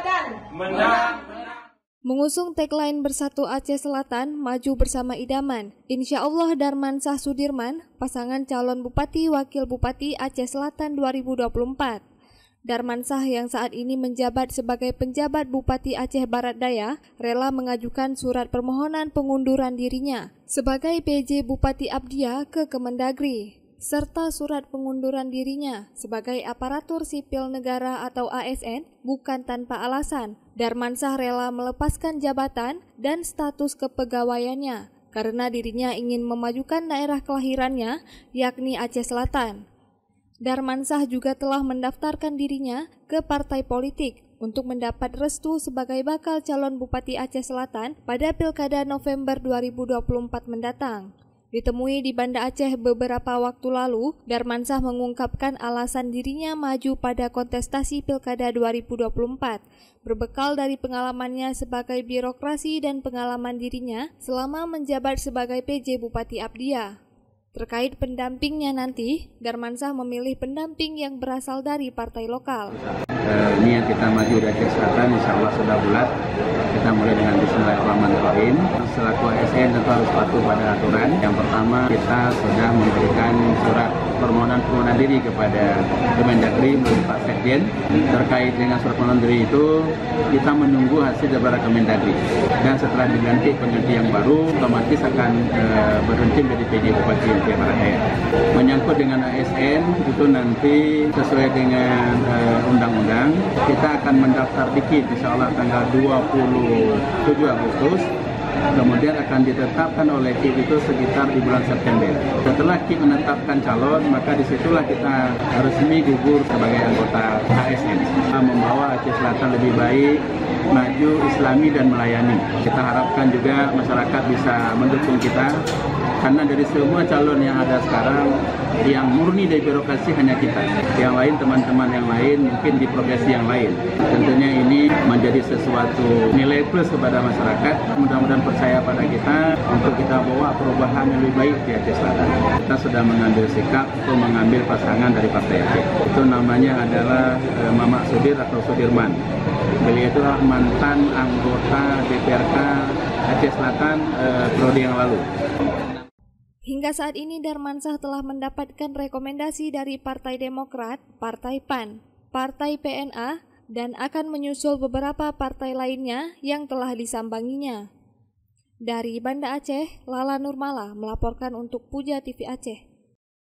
dan menang. Mengusung tagline Bersatu Aceh Selatan, Maju Bersama Idaman, Insya Allah Darmansyah Sudirman, pasangan calon Bupati Wakil Bupati Aceh Selatan 2024. Darmansyah yang saat ini menjabat sebagai penjabat Bupati Aceh Barat Daya, rela mengajukan surat permohonan pengunduran dirinya sebagai PJ Bupati Abdia ke Kemendagri, serta surat pengunduran dirinya sebagai aparatur sipil negara atau ASN bukan tanpa alasan. Darmansyah rela melepaskan jabatan dan status kepegawaiannya karena dirinya ingin memajukan daerah kelahirannya, yakni Aceh Selatan. Darmansyah juga telah mendaftarkan dirinya ke partai politik untuk mendapat restu sebagai bakal calon Bupati Aceh Selatan pada Pilkada November 2024 mendatang. Ditemui di Banda Aceh beberapa waktu lalu, Darmansyah mengungkapkan alasan dirinya maju pada kontestasi Pilkada 2024, berbekal dari pengalamannya sebagai birokrasi dan pengalaman dirinya selama menjabat sebagai PJ Bupati Abdia. Terkait pendampingnya nanti, Darmansyah memilih pendamping yang berasal dari partai lokal. Niat kita maju di Aceh Selatan insya Allah sudah bulat. Kita mulai dengan Bismillahirrahmanirrahim. Selaku ASN tentu harus patuh pada aturan. Yang pertama, kita sudah memberikan surat permohonan pengunduran diri kepada Kemendagri melalui Pak Sekjen. Terkait dengan surat pengunduran diri itu, kita menunggu hasil dari Kemendagri. Dan setelah dilantik pengganti yang baru, otomatis akan berhenti menjadi PJ Bupati Aceh Barat Daya. Menyangkut dengan ASN, itu nanti sesuai dengan undang-undang, kita akan mendaftar dikit, insya Allah tanggal 27 Agustus. Kemudian akan ditetapkan oleh KIP itu sekitar di bulan September. Setelah KIP menetapkan calon, maka disitulah kita resmi gugur sebagai anggota ASN. Membawa Aceh Selatan lebih baik, maju, islami, dan melayani. Kita harapkan juga masyarakat bisa mendukung kita, karena dari semua calon yang ada sekarang, yang murni dari birokrasi hanya kita. Yang lain, teman-teman yang lain, mungkin di profesi yang lain. Tentunya ini menjadi sesuatu nilai plus kepada masyarakat. Mudah-mudahan percaya pada kita untuk kita bawa perubahan yang lebih baik di Aceh Selatan. Kita sudah mengambil sikap untuk mengambil pasangan dari Partai Aceh. Itu namanya adalah Mamak Sudir atau Sudirman. Beliau itu mantan anggota DPRK Aceh Selatan periode yang lalu. Hingga saat ini Darmansyah telah mendapatkan rekomendasi dari Partai Demokrat, Partai PAN, Partai PNA, dan akan menyusul beberapa partai lainnya yang telah disambanginya. Dari Banda Aceh, Lala Nurmala melaporkan untuk Puja TV Aceh.